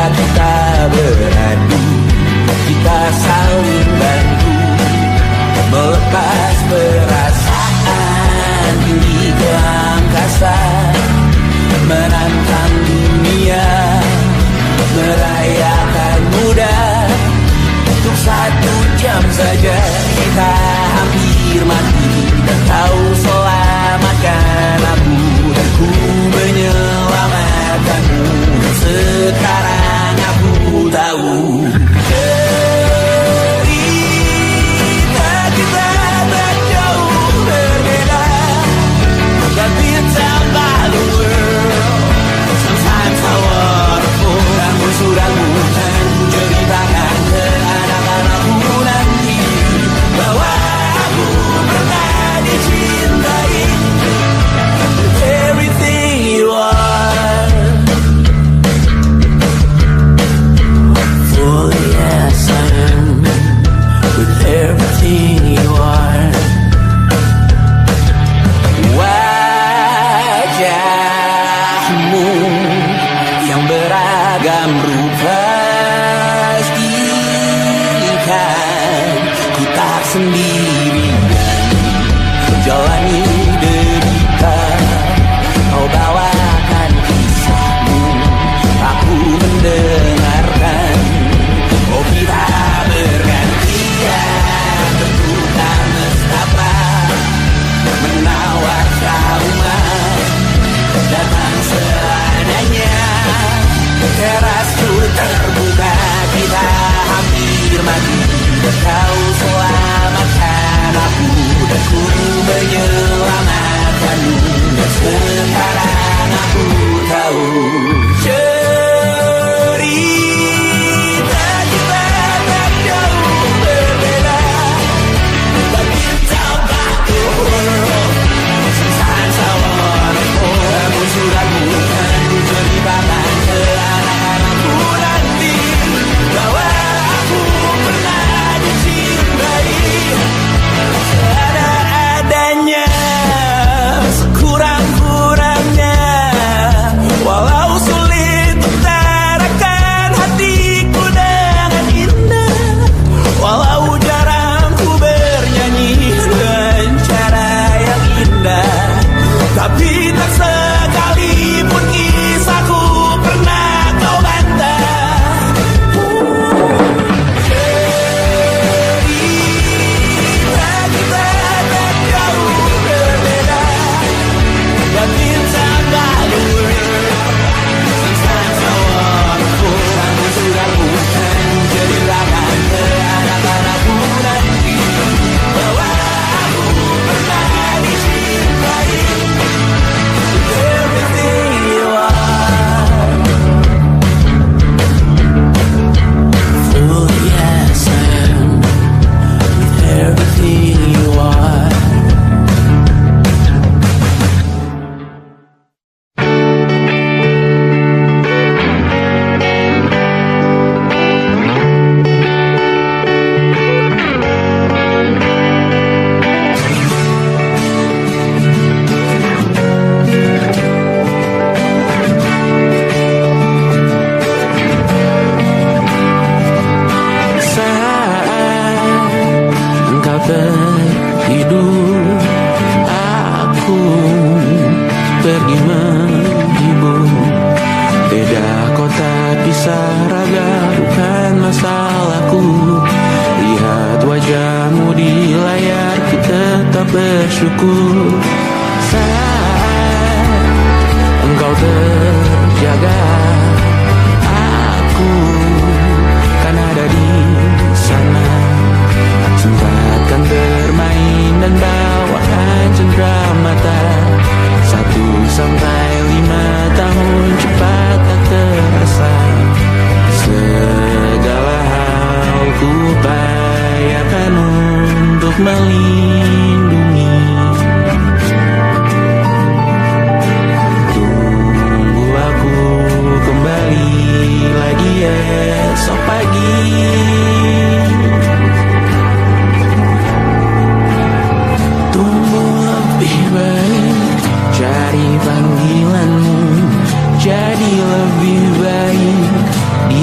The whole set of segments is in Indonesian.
kita beradu, kita saling bantu, melepas perasaan tinggi ke angkasa, menantang dunia, merayakan muda. Untuk 1 jam saja kita hampir mati, dan kau selamatkan aku, dan ku menyelamatkanmu. Sekarang aku tahu cerita kita tak jauh berbeda, but it's about the world. Sometimes I wanna fall. Kamu sudah bukan ceritakan ke anak-anakku nanti bahwa aku pernah dicintai with everything you are. Oh yes I am, with everything you are. Wajahmu yang beragam rupa pastikan ku tak sendirian jalani derita. Kau bawakan kisahmu, aku mendengarkan. Oh kita bergantian bertukar nestapa, menawar traumat datang seadanya. Terasku terbuka, kita hampir mati, kau selamatkan aku, dan ku menyelamatkanmu. Dan sekarang aku tahu cerita kita tak jauh berbeda, but it's about the world. Sometimes I wanna fall. Kamu sudah bukan ceritakan ke anak-anakku nanti bahwa aku pernah dicintai seadanya, sekurang-kurangnya. Walau sulit utarakan hatiku dengan indah, walau jarang ku bernyanyi dengan cara yang indah, tapi tak sekalipun kisahku pernah kau bantah. Cerita kita tak jauh berbeda, but it's about the world. Sometimes I wanna fall. Kamu sudah bukan ceritakan ke anak-anakku nanti bahwa aku pernah dicintai with everything you are. Oh yes I am, with everything you are. Saat engkau tertidur, aku pergi menghibur. Beda kota pisah raga bukan masalahku. Lihat wajahmu di layar, ku tetap bersyukur. Saat engkau terjaga, aku kan ada di sana. Sempatkan bermain dan bawakan cenderamata. 1-5 tahun cepat tak terasa. Segala hal ku upayakan untuk melindungi. Tunggu aku kembali lagi esok pagi. Tumbuh lebih baik, cari panggilanmu, jadi lebih baik di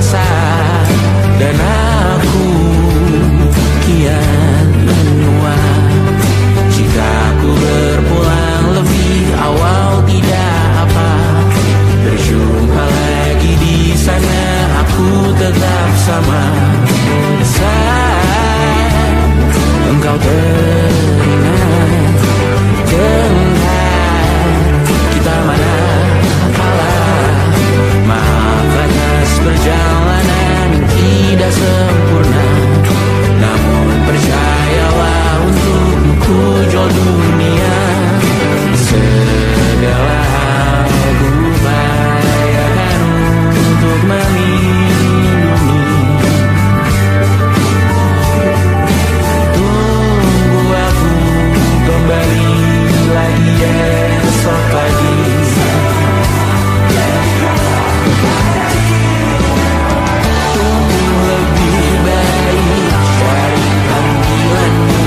dewasa dan aku kian menua. Jika ku berpulang lebih awal tidak apa, berjumpa lagi di sana aku tetap sama. Saat engkau teringat tentang kita mana kalah. Maaf atas perjalanan tidak sempurna, namun percayalah untukmu ku jual dunia. Segala hal ku upayakan untuk melindungi. Tunggu aku kembali lagi esok pagi. Tunggu lebih baik dari panggilanmu,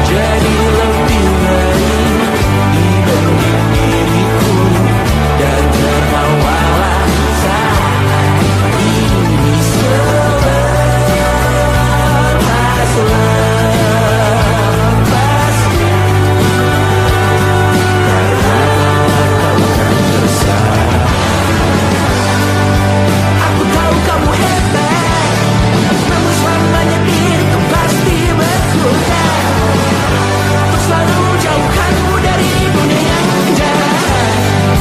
jadi lebih baik dibanding diriku, dan tertawalah saat ini selepas-lepasnya, karena kau akan bersama. Aku tahu kamu hebat, namun selamanya diriku pasti berkutat. Untuk selalu jauhkanmu dari dunia yang jahat.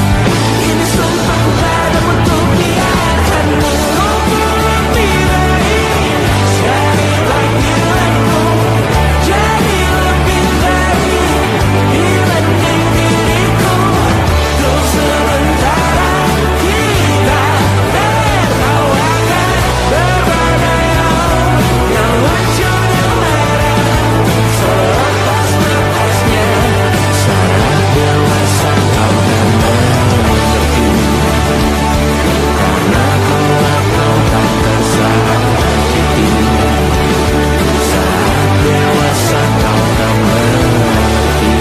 Ini sumpahku padamu untuk biarkanmu lebih baik dari panggilanmu, jadi lebih baik dibanding diriku. Untuk sementara kita tertawakan berbadai yang lucu dan marah. Selepas-lepasnya saat dewasa kau akan mengerti, karena kelak kau tak tersakiti. Saat dewasa kau akan mengerti,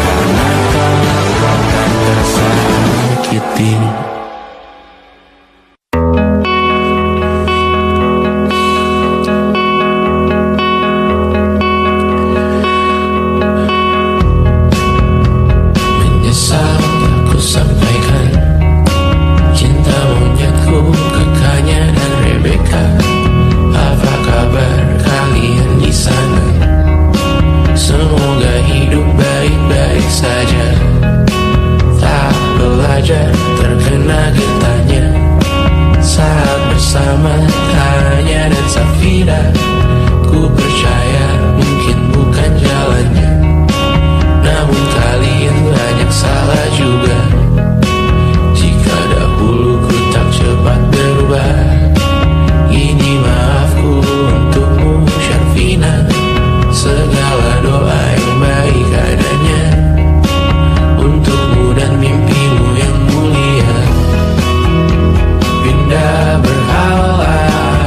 karena kelak kau tak tersakiti. Menyesal aku sampaikan cinta monyetku ke Kanya dan Rebecca. Apa kabar kalian di sana? Semoga hidup baik-baik saja. Tak belajar terkena getahnya saat bersama Tanya dan Safira. Ku percaya mungkin bukan jalannya, namun kalian banyak salah juga. Jika dahulu ku tak cepat berubah, ini maafku untukmu Syarfina. Segala doa yang baik adanya untukmu dan mimpimu yang mulia. Pindah berhala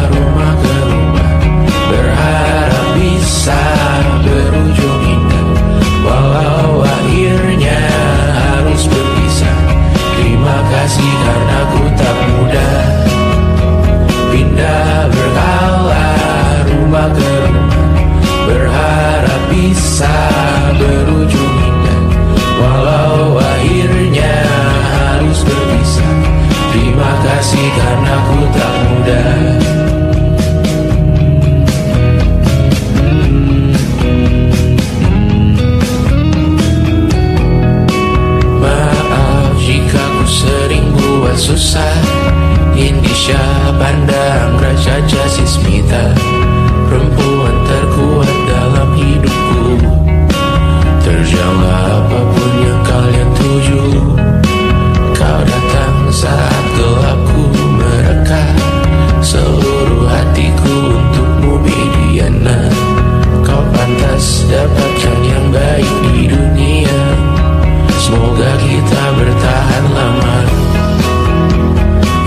rumah ke rumah, berharap bisa berujung indah, walau akhirnya harus berpisah. Terima kasih karena ku tak mudah. Pindah berhala rumah ke rumah, berharap bisa berujung indah, walau akhirnya harus berpisah. Terima kasih karena ku tak mudah. Maaf jika ku sering buat susah. Indisha pandang Raja Jasismita, perempuan terkuat dalam hidupku. Terjanglah apapun yang kalian tuju. Kau datang saat gelapku mereka, seluruh hatiku untukmu Bidiana. Kau pantas dapatkan yang baik di dunia. Semoga kita bertahan lama.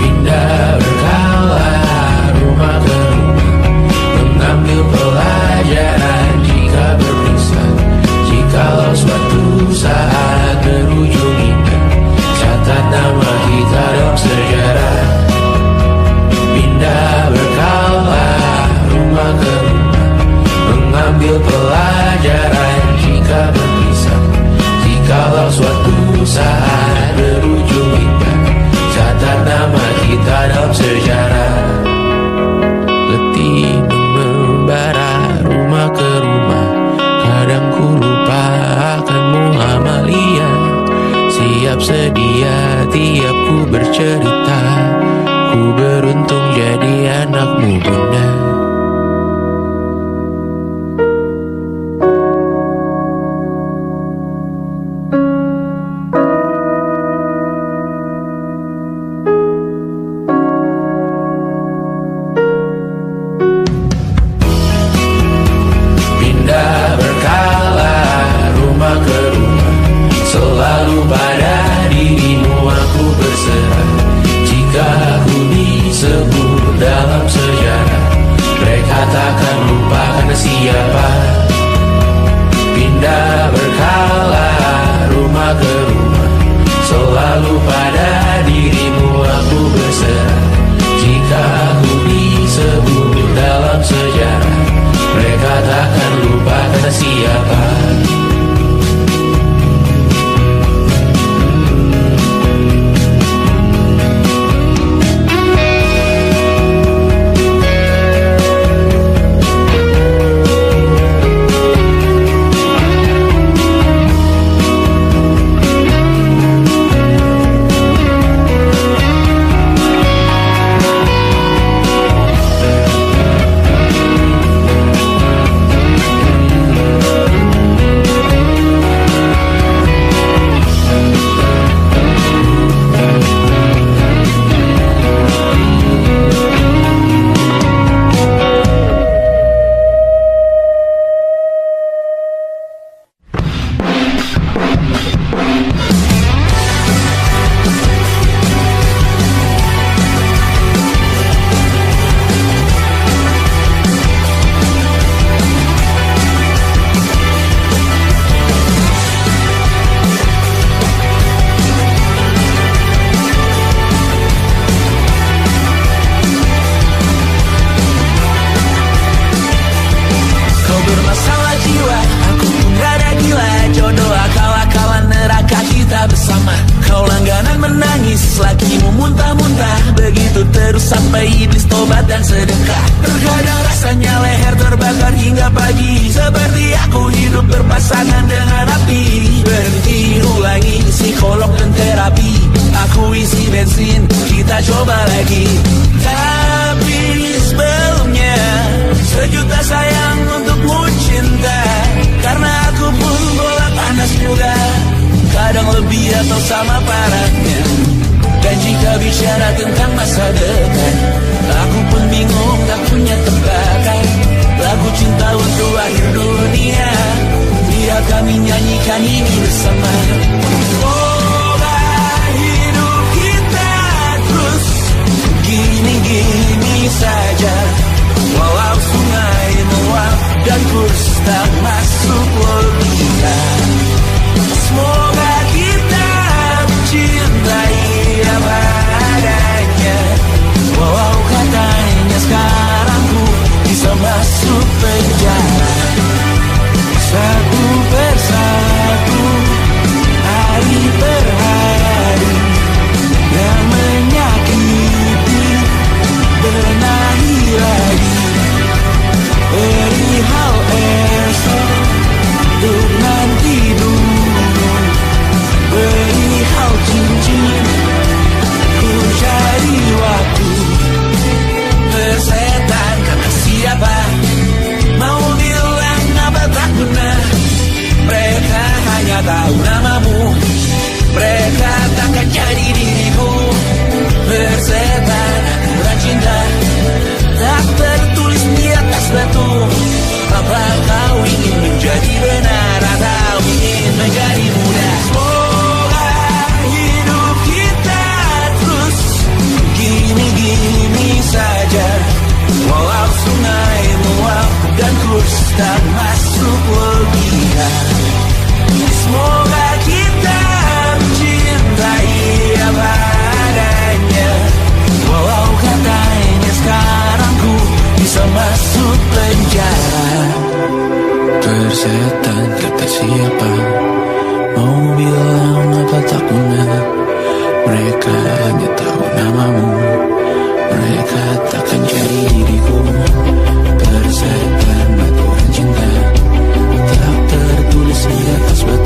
Pindah berkala rumah ke rumah, bercerita, ku beruntung jadi anakmu bunda.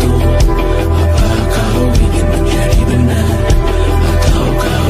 Apakah kau ingin menjadi benar, atau kau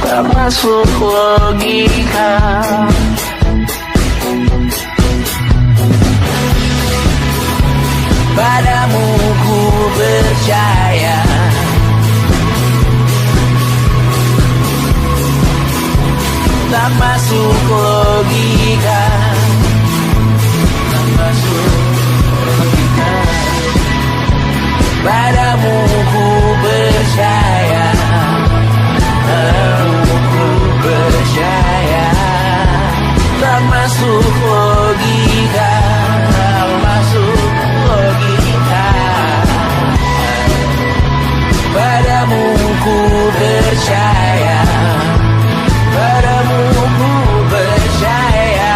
tak masuk logika. Padamu ku percaya, tak masuk logika, tak masuk logika. Padamu ku percaya, padamu ku percaya, tak masuk logika, tak masuk logika. Padamu ku percaya, padamu ku percaya,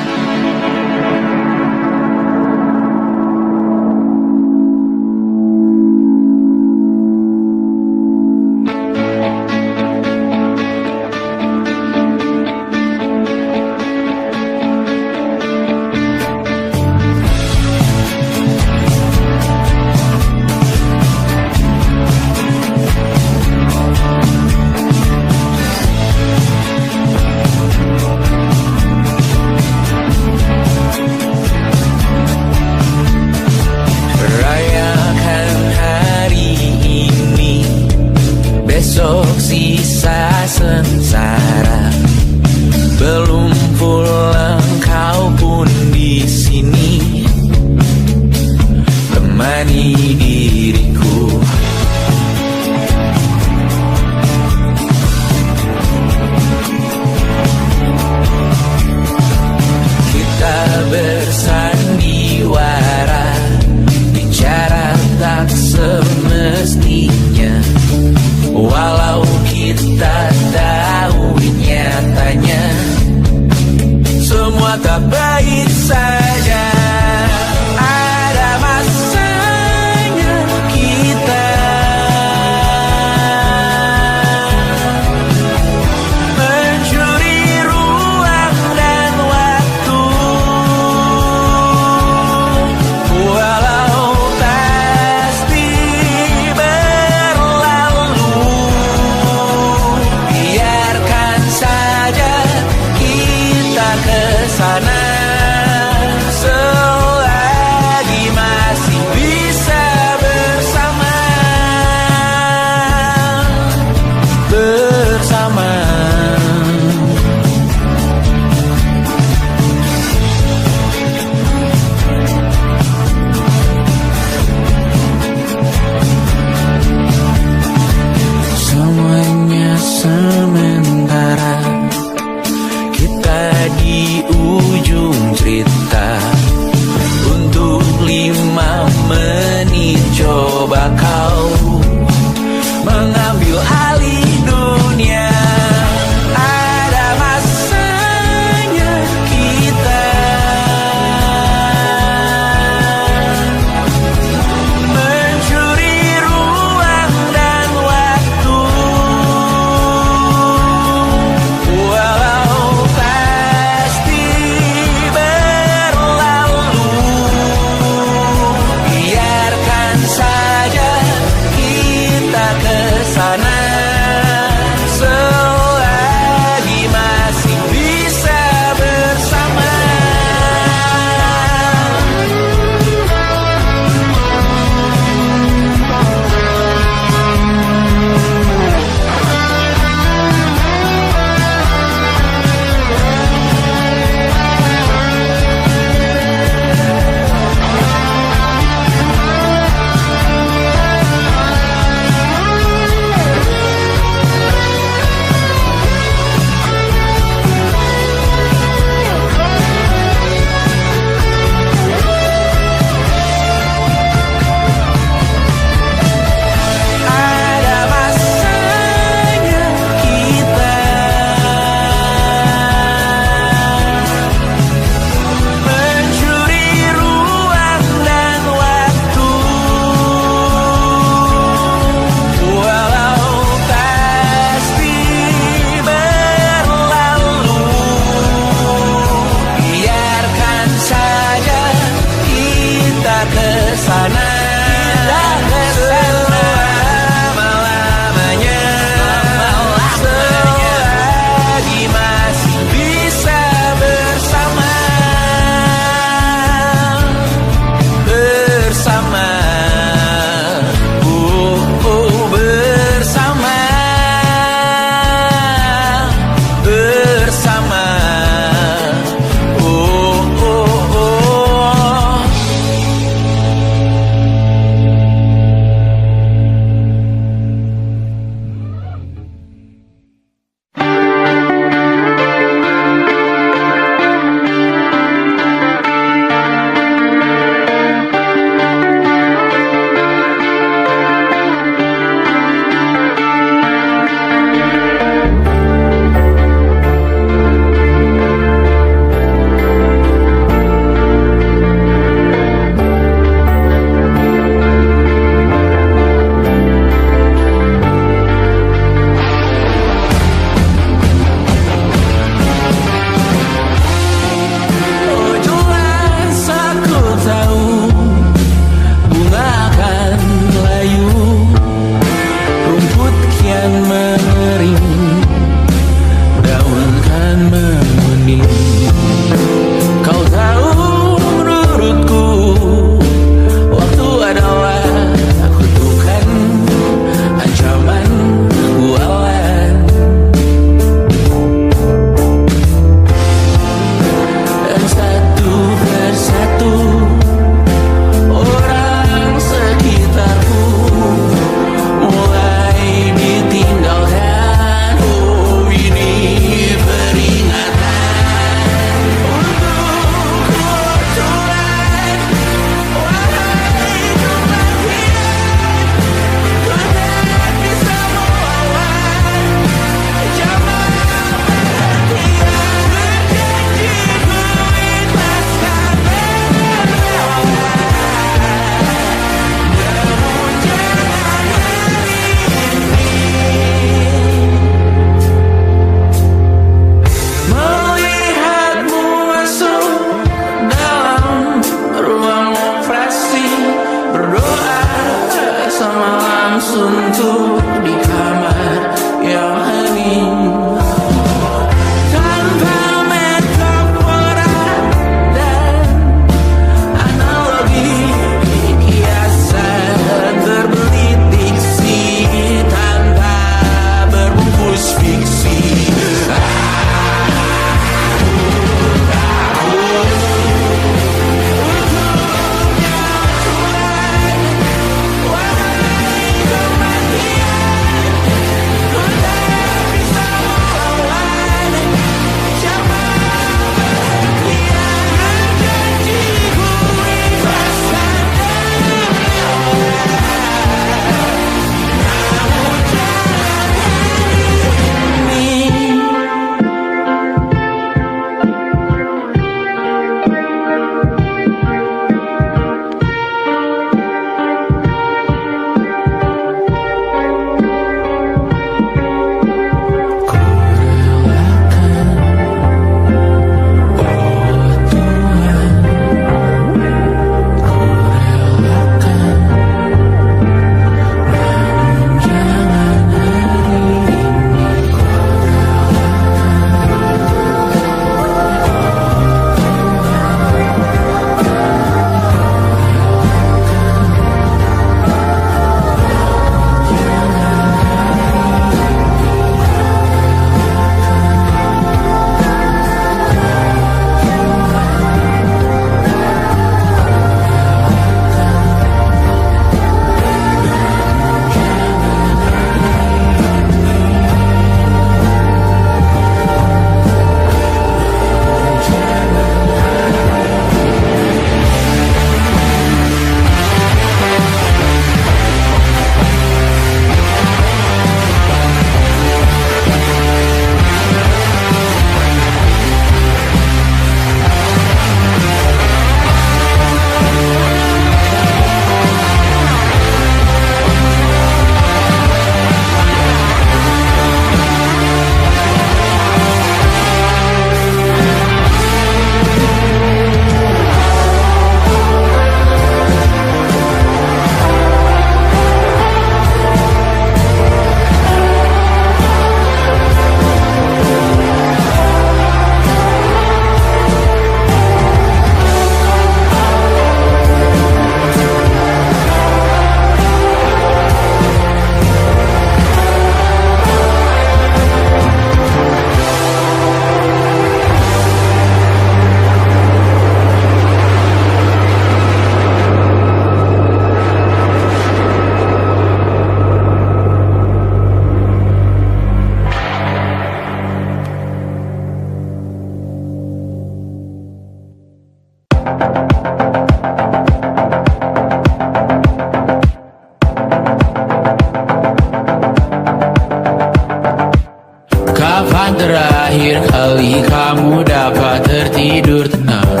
terakhir kali kamu dapat tertidur tenang?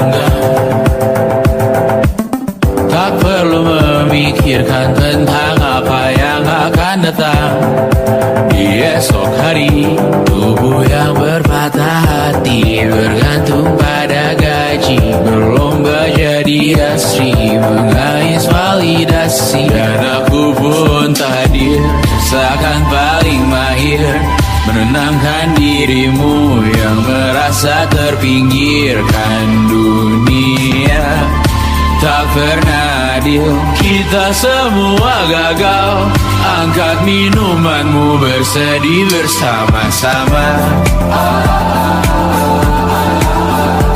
Enggak. Tak perlu memikirkan tentang apa yang akan datang di esok hari. Tubuh yang berpatah hati bergantung pada gaji, berlomba jadi asri, mengais validasi. Dan aku pun tak hadir, seakan paling mahir menenangkan dirimu yang merasa terpinggirkan dunia. Tak pernah adil, kita semua gagal. Angkat minumanmu, bersedih bersama-sama.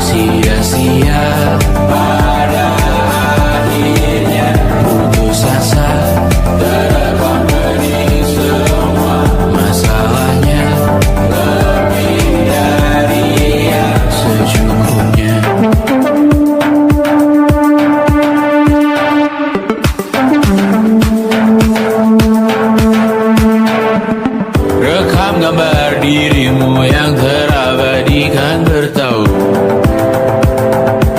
Sia-sia pada akhirnya putus asa, terekam bening semua masalahnya. Lebih dari yang secukupnya. Rekam gambar dirimu yang terabadikan bertahun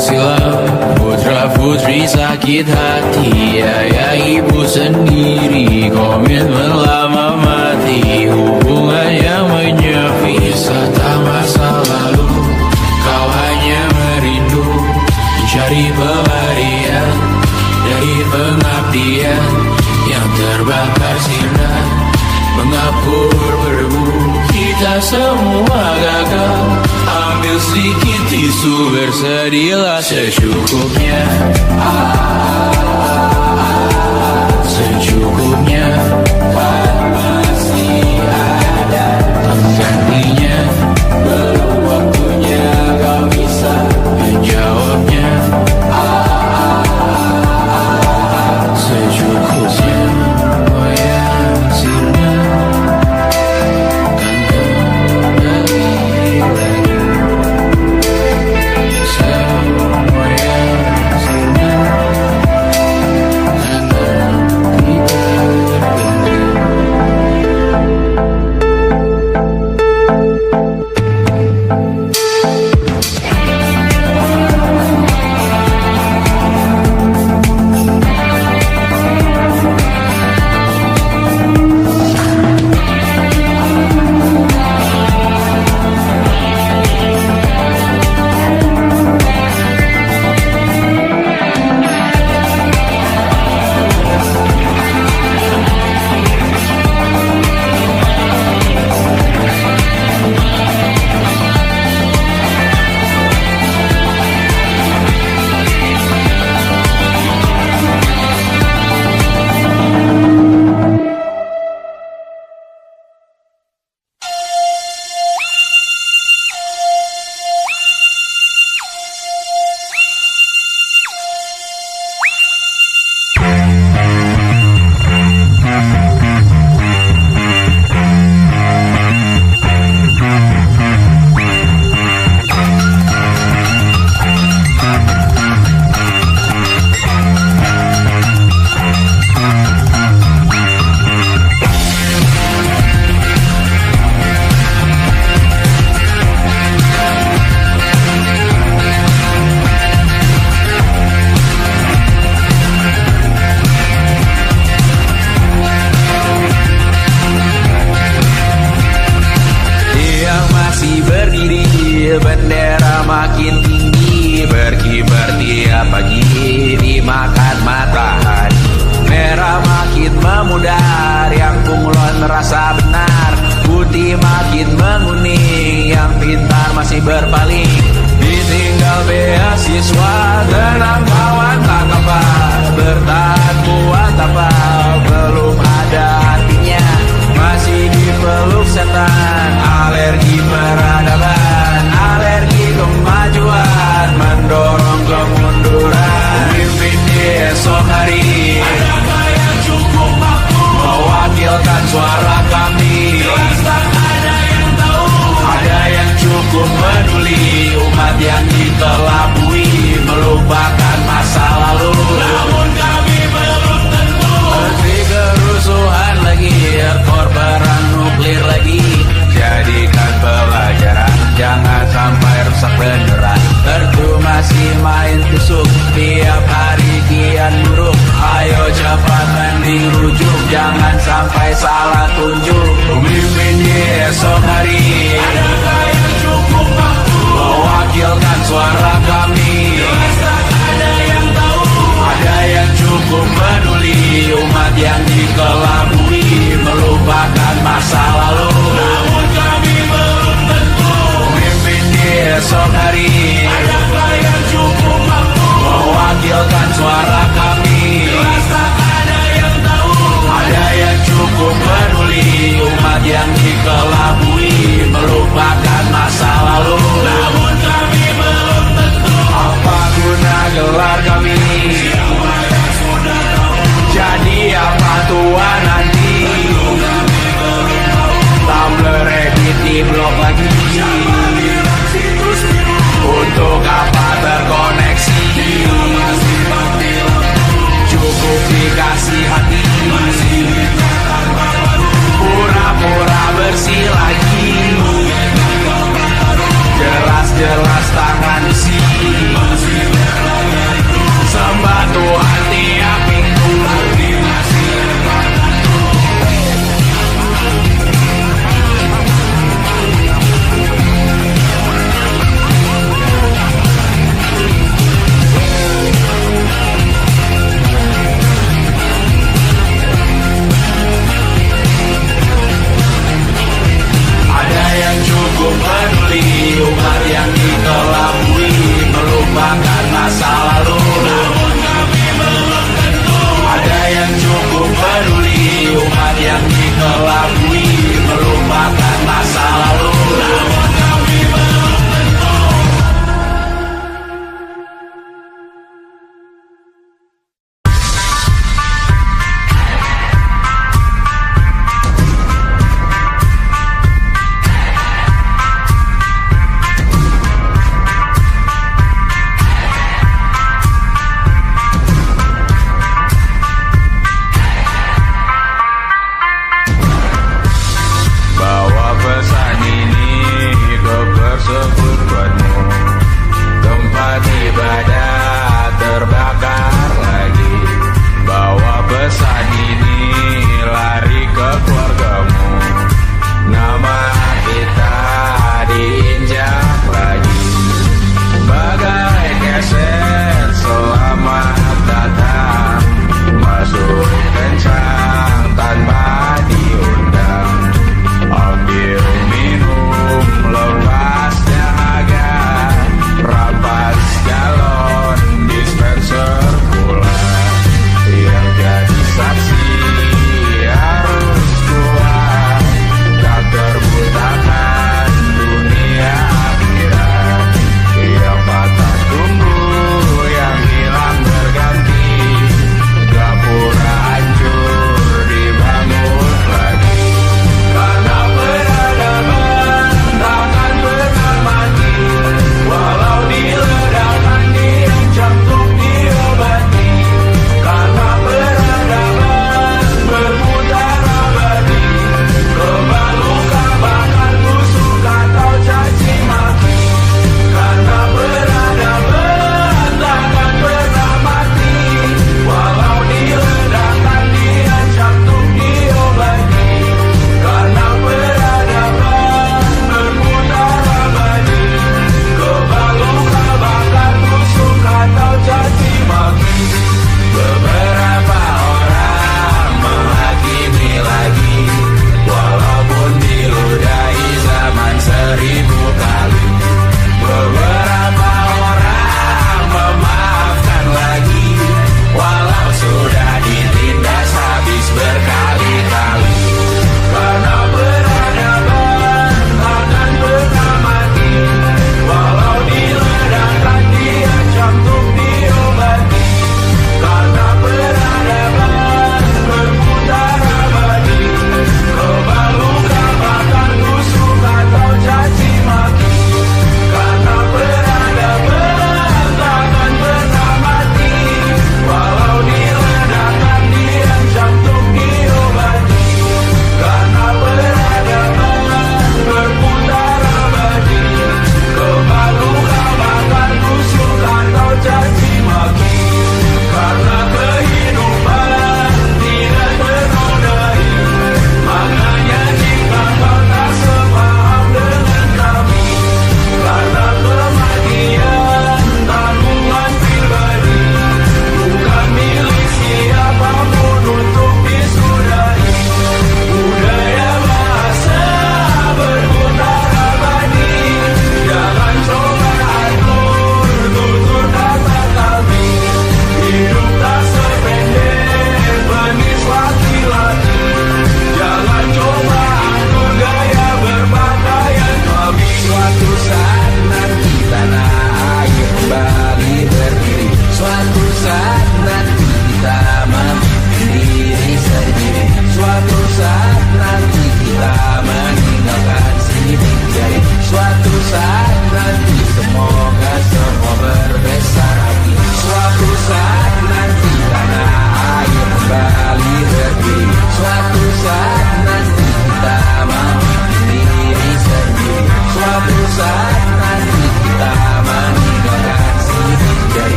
silam. Putra-putri sakit hati, ayah ibu sendiri, komitmen lama mati, hubungan yang menyepi. Serta masa lalu, kau hanya merindu mencari pelarian dari pengabdian yang terbakar sinar, mengapur berdebu. Kita semua gagal. Ambil sedikit tisu, bersedihlah secukupnya. Secukupnya. Masih ada penggantinya. Belum waktunya kau bisa menjawabnya. Secukupnya. Oh ya, sirna. Bendera makin tinggi, berkibar tiap pagi, dimakan matahari. Merah makin memudar, yang bunglon merasa benar. Putih makin menguning, yang pintar masih berpaling. Ditinggal beasiswa, tenang kawan tak apa. Bertahan kuat apa, belum ada artinya. Masih dipeluk setan, alergi peradaban, alergi kemajuan, mendorong kemunduran. Pimpin di esok hari, adakah yang cukup mampu mewakilkan suara kami? Jelas tak ada yang tahu, ada yang cukup peduli. Umat yang ditelabui, melupakan masa lalu. Namun kami belum tentu. Menteri kerusuhan lagi, korban nuklir lagi. lagi main tusuk, tiap hari kian buruk. Ayo cepat mending rujuk, jangan sampai salah tunjuk. Pemimpin di esok hari, adakah yang cukup mampu mewakilkan suara kami? Ada yang tahu, ada yang cukup peduli. Umat yang dikelabui melupakan masa lalu, namun kami belum tentu pemimpin di esok hari. Adakah yang cukup mampu mewakilkan suara kami? Tak ada yang tahu, ada yang cukup peduli. Umat yang dikelabui melupakan masa lalu, namun kami belum tentu. Apa guna gelar kami? Siapa yang sudah tahu? Jadi apa tua nanti? Tumblr, Reddit, di blog lagi. Untuk apa terkoneksi? Cukup dikasih hati, pura-pura bersih lagi. Jelas-jelas tangan besi, sembah Tuhan tiap minggu. Ada yang cukup peduli, umat yang dikelabui melupakan masa lalu, namun kami belum tentu. Ada yang cukup peduli, umat yang dikelabui melupakan masa lalu, namun kami belum tentu.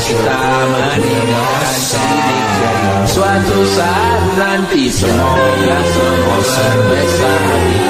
kita meninggalkan sidik jari. Suatu saat nanti semoga semua berbesar.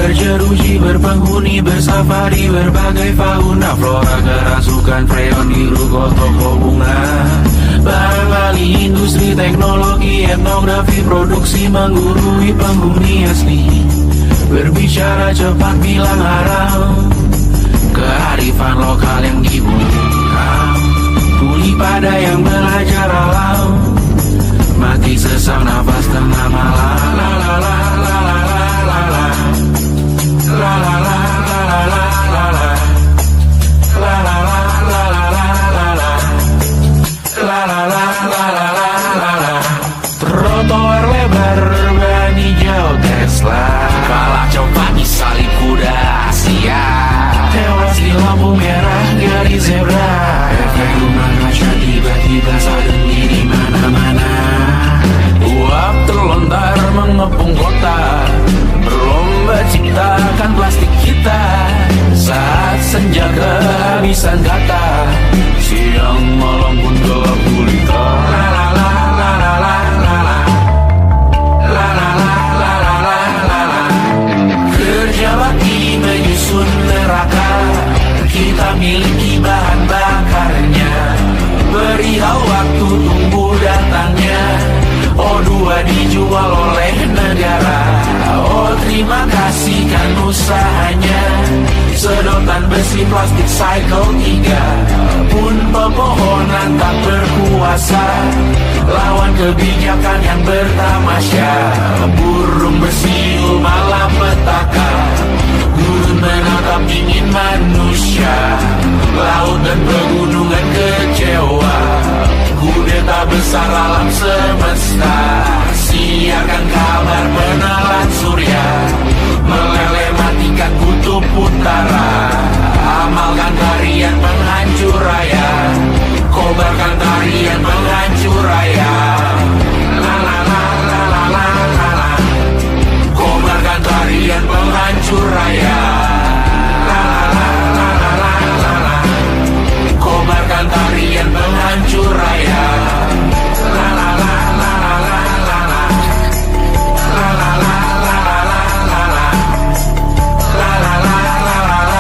berjeruji, berpenghuni, bersafari, berbagai fauna flora kerasukan bukan freon biru kok toko bunga. Bank alih industri teknologi etnografi produksi menggurui penghuni asli. Berbicara cepat bilang haram, kearifan lokal yang dibutuhkan. Tuli pada yang belajar alam, mati sesak nafas tengah malam. La la la la la la la la la la la la la la la. La la la la la la la la. La la la la la la la la. Trotoar lebar ban hijau Tesla, kalah cepat disalip kuda Asia, tewas di lampu merah garis zebra. Efek rumah kaca tiba-tiba sadeng di mana-mana. Uap terlontar mengepung kota, berlomba ciptakan plastik kita. Saat senja kehabisan kata, siang malam pun gelap gulita. La la la la la la la la. La la la la la la la la. Kerja bakti menyusun neraka, kita miliki bahan bakarnya. Perihal waktu tunggu datangnya. O2 dijual oleh negara. Oh terima kasih kan usahanya. Sedotan besi plastik cycle 3 pun pepohonan tak berkuasa lawan kebijakan yang bertamasya. Burung bersiul malapetaka, gurun menatap ingin manusia. Laut dan pegunungan kecewa, kudeta besar alam semesta. Siarkan kabar penelan surya, meleleh matikan kutub utara. Amalkan tarian penghancur raya, kobarkan tarian penghancur raya. La la la la la la la la. Kobarkan tarian penghancur raya. La la la la la la la. Kobarkan tarian penghancur raya. La la la la la la la la. La la la la la la la la. La la la la la la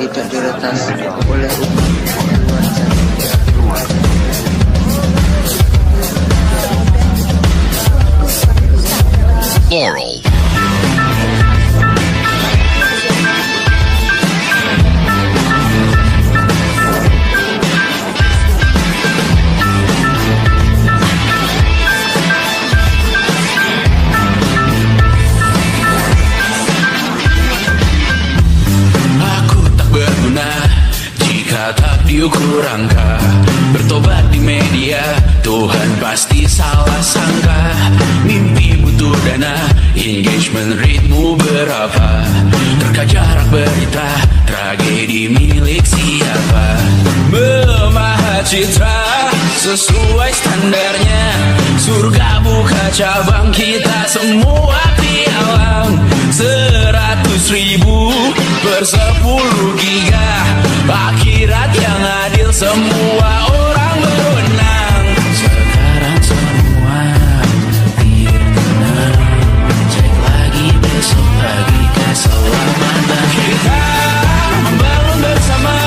tidak diretas oleh umat di luar sana. Laurel. Tak diukur angka, bertobat di media, Tuhan pasti salah sangka. Mimpi butuh dana, engagement ritmu berapa, terka jarak berita, tragedi milik siapa. Memahat citra sesuai standarnya, surga buka cabang, kita semua pialang. 100.000 per 10 giga, akhirat yang adil, semua orang berwenang. Sekarang semua tidak tenang, cek lagi besok pagi keselamatan. Kita membangun bersama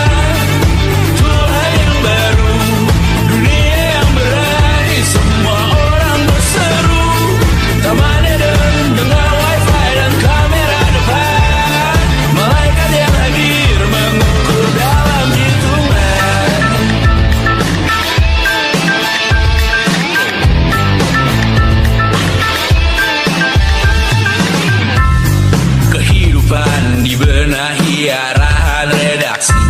Tuhan yang baru, dunia yang berani, semua orang berseru. Taman Eden dengan wifi dan kamera depan, malaikat yang hadir mengukur dalam hitungan. Kehidupan dibenahi arahan redaksi,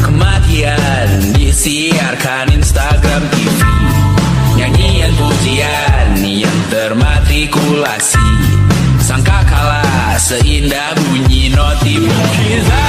kematian disiarkan Instagram TV, nyanyian pujian yang termatrikulasi, sangka kalah seindah bunyi notifikasi.